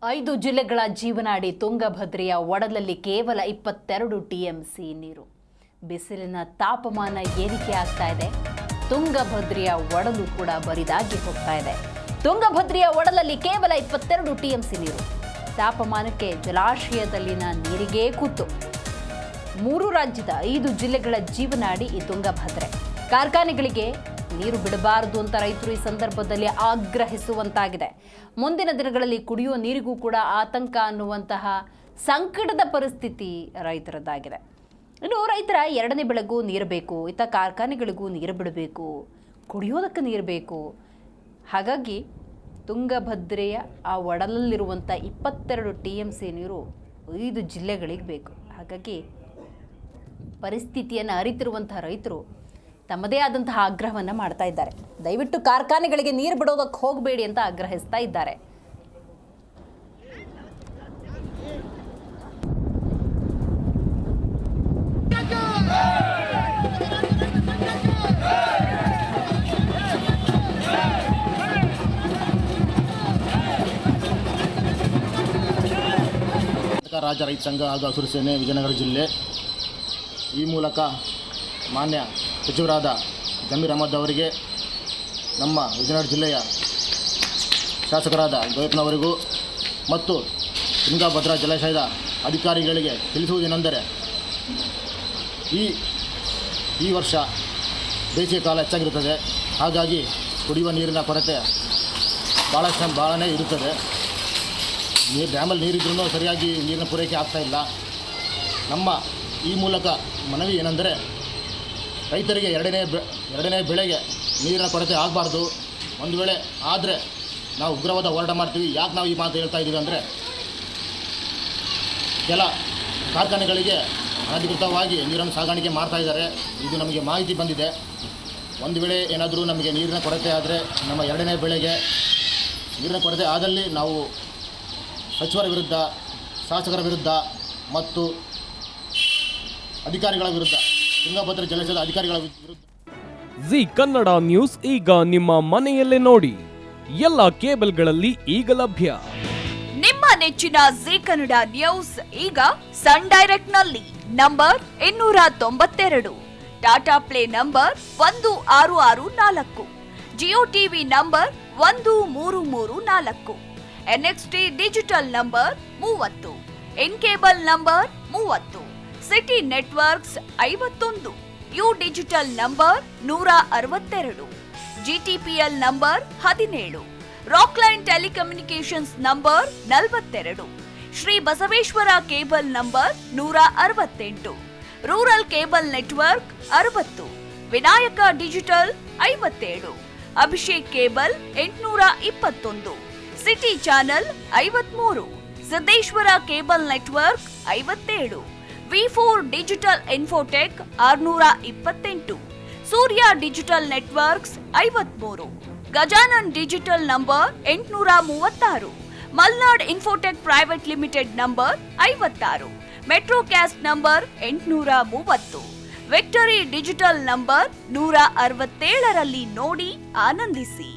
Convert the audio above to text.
5 ಜಿಲ್ಲೆಗಳ ಜೀವನಾಡಿ ತುಂಗಭದ್ರೆಯ ಒಡಲಲ್ಲಿ ಕೇವಲ 22 ಟಿಎಂಸಿ ನೀರು. ಬಿಸಿಲಿನ ತಾಪಮಾನ ಏರಿಕೆ ಆಗ್ತಾ ಇದೆ. ತುಂಗಭದ್ರೆಯ ಒಡಲು ಕೂಡ ಬರಿದಾಗಿ ಹೋಗ್ತಾ ಇದೆ. ತುಂಗಭದ್ರೆಯ ಒಡಲಲ್ಲಿ ಕೇವಲ 22 ಟಿಎಂಸಿ ನೀರು. ತಾಪಮಾನಕ್ಕೆ ಜಲಾಶಯದಲ್ಲಿನ ನೀರಿಗೆ ಕೂತು. 3 ರಾಜ್ಯದ 5 ಜಿಲ್ಲೆಗಳ ಜೀವನಾಡಿ ಈ ತುಂಗಭದ್ರೆ. ಕಾರ್ಖಾನೆಗಳಿಗೆ ನೀರು ಬಿಡಬಾರದು ಅಂತ ರೈತರು ಈ ಸಂದರ್ಭದಲ್ಲಿ ಆಗ್ರಹಿಸುವಂತಾಗಿದೆ. ಮುಂದಿನ ದಿನಗಳಲ್ಲಿ ಕುಡಿಯುವ ನೀರಿಗೂ ಕೂಡ ಆತಂಕ ಅನ್ನುವಂತಹ ಸಂಕಟದ ಪರಿಸ್ಥಿತಿ ರೈತರದ್ದಾಗಿದೆ. ಇನ್ನು ರೈತರ 2ನೇ ಬೆಳೆಗೂ ನೀರು ಬೇಕು, ಇತ್ತ ಕಾರ್ಖಾನೆಗಳಿಗೂ ನೀರು ಬಿಡಬೇಕು, ಕುಡಿಯೋದಕ್ಕೆ ನೀರು ಬೇಕು. ಹಾಗಾಗಿ ತುಂಗಭದ್ರೆಯ ಆ ಒಡಲಲ್ಲಿರುವಂಥ 22 ಟಿಎಂಸಿ ನೀರು 5 ಜಿಲ್ಲೆಗಳಿಗೆ ಬೇಕು. ಹಾಗಾಗಿ ಪರಿಸ್ಥಿತಿಯನ್ನು ಅರಿತಿರುವಂಥ ರೈತರು ತಮ್ಮದೇ ಆದಂತಹ ಆಗ್ರಹವನ್ನು ಮಾಡ್ತಾ ಇದ್ದಾರೆ. ದಯವಿಟ್ಟು ಕಾರ್ಖಾನೆಗಳಿಗೆ ನೀರು ಬಿಡೋದಕ್ಕೆ ಹೋಗಬೇಡಿ ಅಂತ ಆಗ್ರಹಿಸ್ತಾ ಇದ್ದಾರೆ. ರಾಜ್ಯ ರೈತ ಸಂಘ ಹಾಗೂ ಹಸಿರು ಸೇನೆ ವಿಜಯನಗರ ಜಿಲ್ಲೆ ಈ ಮೂಲಕ ಮಾನ್ಯ ಸಚಿವರಾದ ಜಮೀರ್ ಅಹಮದ್ ಅವರಿಗೆ, ನಮ್ಮ ವಿಜಯನಗರ ಜಿಲ್ಲೆಯ ಶಾಸಕರಾದ ಗೌತಮ್ನವರಿಗೂ ಮತ್ತು ತುಂಗಭದ್ರಾ ಜಲಾಶಯದ ಅಧಿಕಾರಿಗಳಿಗೆ ತಿಳಿಸುವುದೇನೆಂದರೆ, ಈ ವರ್ಷ ಬೇಸಿಗೆ ಕಾಲ ಹೆಚ್ಚಾಗಿರುತ್ತದೆ. ಹಾಗಾಗಿ ಕುಡಿಯುವ ನೀರಿನ ಕೊರತೆ ಭಾಳನೇ ಇರುತ್ತದೆ. ಡ್ಯಾಮಲ್ಲಿ ನೀರಿದ್ರೂ ಸರಿಯಾಗಿ ನೀರಿನ ಪೂರೈಕೆ ಆಗ್ತಾಯಿಲ್ಲ. ನಮ್ಮ ಈ ಮೂಲಕ ಮನವಿ ಏನೆಂದರೆ, ರೈತರಿಗೆ ಎರಡನೇ ಬೆಳೆಗೆ ನೀರಿನ ಕೊರತೆ ಆಗಬಾರ್ದು. ಒಂದು ವೇಳೆ ಆದರೆ ನಾವು ಉಗ್ರವಾದ ಹೋರಾಟ ಮಾಡ್ತೀವಿ. ಯಾಕೆ ನಾವು ಈ ಮಾತು ಹೇಳ್ತಾ ಇದ್ದೀವಿ ಅಂದರೆ, ಕೆಲ ಕಾರ್ಖಾನೆಗಳಿಗೆ ಅನಧಿಕೃತವಾಗಿ ನೀರನ್ನು ಸಾಗಾಣಿಕೆ ಮಾಡ್ತಾ ಇದ್ದಾರೆ. ಇದು ನಮಗೆ ಮಾಹಿತಿ ಬಂದಿದೆ. ಒಂದು ವೇಳೆ ಏನಾದರೂ ನಮಗೆ ನೀರಿನ ಕೊರತೆ ಆದರೆ, ನಮ್ಮ 2ನೇ ಬೆಳೆಗೆ ನೀರಿನ ಕೊರತೆ ಆದಲ್ಲಿ ನಾವು ಸಚಿವರ ವಿರುದ್ಧ, ಶಾಸಕರ ವಿರುದ್ಧ ಮತ್ತು ಅಧಿಕಾರಿಗಳ ವಿರುದ್ಧ, ತುಂಗಭದ್ರಾ ಜಲಾಶಯದ ಅಧಿಕಾರಿಗಳ ವಿರುದ್ಧ. ಜಿ ಕನ್ನಡ ನ್ಯೂಸ್ ಈಗ ನಿಮ್ಮ ಮನೆಯಲ್ಲೇ ನೋಡಿ. ಎಲ್ಲ ಕೇಬಲ್ಗಳಲ್ಲಿ ಈಗ ಲಭ್ಯ. ನಿಮ್ಮ ನೆಚ್ಚಿನ ಜಿ ಕನ್ನಡ ನ್ಯೂಸ್ ಈಗ ಸನ್ ಡೈರೆಕ್ಟ್ ನಲ್ಲಿ number 292, Tata play number 1664, Jio TV number 1334, NXT digital number 30, N cable number 30, city networks 51, U digital number 162, GTPL number 17, Rockline telecommunications number 42, Shri Basaveshwara cable number 168, rural cable network 60, Vinayaka digital 57, Abhishek cable 821, city channel 53, Siddeshwara cable network 57, V4 digital Infotech 628, ಸೂರ್ಯ digital networks 53, Gajanan digital number 836, Malnad infotech private limited number 56, Metrocast number 830, victory digital number 167ರಲ್ಲಿ ನೋಡಿ ಆನಂದಿಸಿ.